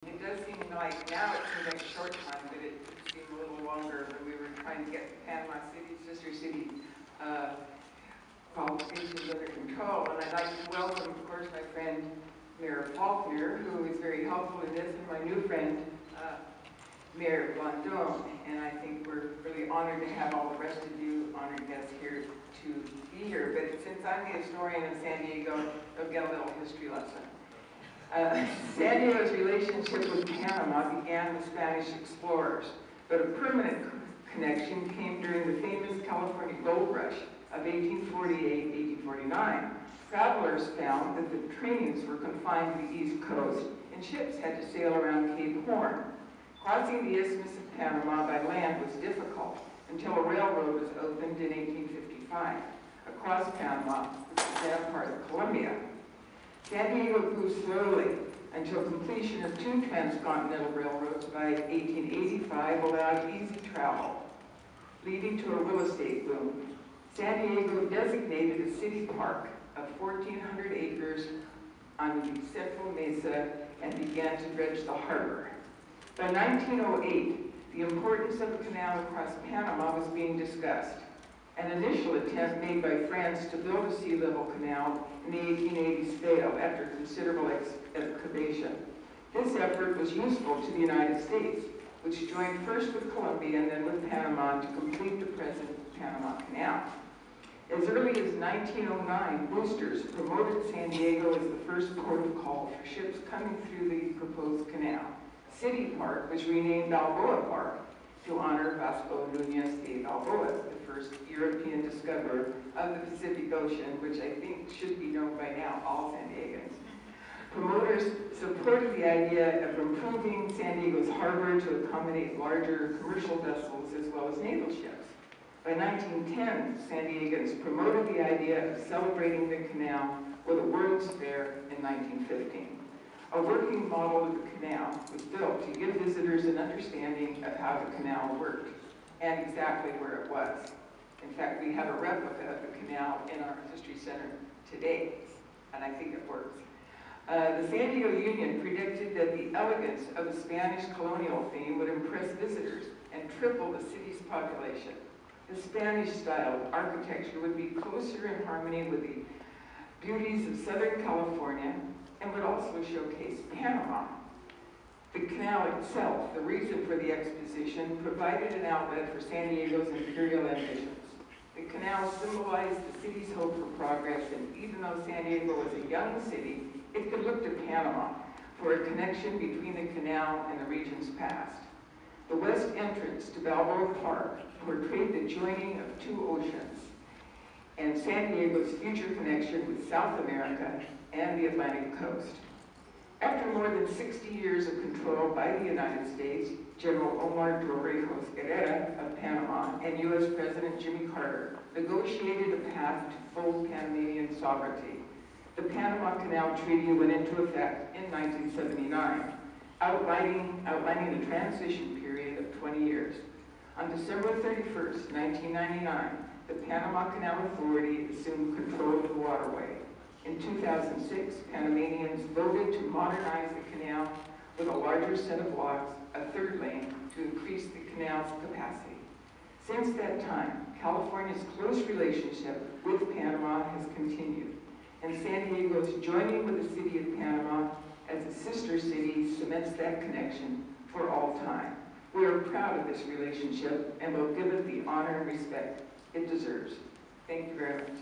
It does seem like, now it seems like a short time, but it seemed a little longer when we were trying to get Panama City, sister city, qualifications under control. And I'd like to welcome, of course, my friend Mayor Faulkner, who is very helpful in this, and my new friend, Mayor Blandon. And I think we're really honored to have all the rest of you honored guests here to be here. But since I'm the historian of San Diego, they'll get a little history lesson. San Diego's relationship with Panama began with Spanish explorers, but a permanent connection came during the famous California gold rush of 1848-1849. Travelers found that the trains were confined to the East Coast, and ships had to sail around Cape Horn. Crossing the Isthmus of Panama by land was difficult until a railroad was opened in 1855 across Panama, which was then a part of Colombia. San Diego grew slowly until completion of 2 transcontinental railroads by 1885 allowed easy travel, leading to a real estate boom. San Diego designated a city park of 1,400 acres on the central mesa and began to dredge the harbor. By 1908, the importance of a canal across Panama was being discussed. An initial attempt made by France to build a sea level canal in the 1880s failed after considerable excavation. This effort was useful to the United States, which joined first with Colombia and then with Panama to complete the present Panama Canal. As early as 1909, boosters promoted San Diego as the first port of call for ships coming through the proposed canal. City Park was renamed Balboa Park to honor Vasco Núñez de Balboa, the first European discoverer of the Pacific Ocean, which I think should be known by now, all San Diegans. Promoters supported the idea of improving San Diego's harbor to accommodate larger commercial vessels as well as naval ships. By 1910, San Diegans promoted the idea of celebrating the canal with a World's Fair in 1915. A working model of the canal was built to give visitors an understanding of how the canal worked and exactly where it was. In fact, we have a replica of the canal in our History Center today, and I think it works. The San Diego Union predicted that the elegance of the Spanish colonial theme would impress visitors and triple the city's population. The Spanish-style architecture would be closer in harmony with the beauties of Southern California and would also showcase Panama. The canal itself, the reason for the exposition, provided an outlet for San Diego's imperial ambitions. The canal symbolized the city's hope for progress, and even though San Diego was a young city, it could look to Panama for a connection between the canal and the region's past. The west entrance to Balboa Park portrayed the joining of 2 oceans and San Diego's future connection with South America and the Atlantic coast. After more than 60 years of control by the United States, General Omar Torrijos Herrera of Panama and U.S. President Jimmy Carter negotiated a path to full Panamanian sovereignty. The Panama Canal Treaty went into effect in 1979, outlining a transition period of 20 years. On December 31st, 1999, the Panama Canal Authority assumed control of the waterway. In 2006, Panamanians voted to modernize the canal with a larger set of locks, a 3rd lane, to increase the canal's capacity. Since that time, California's close relationship with Panama has continued, and San Diego's joining with the city of Panama as a sister city cements that connection for all time. We are proud of this relationship and will give it the honor and respect it deserves. Thank you very much.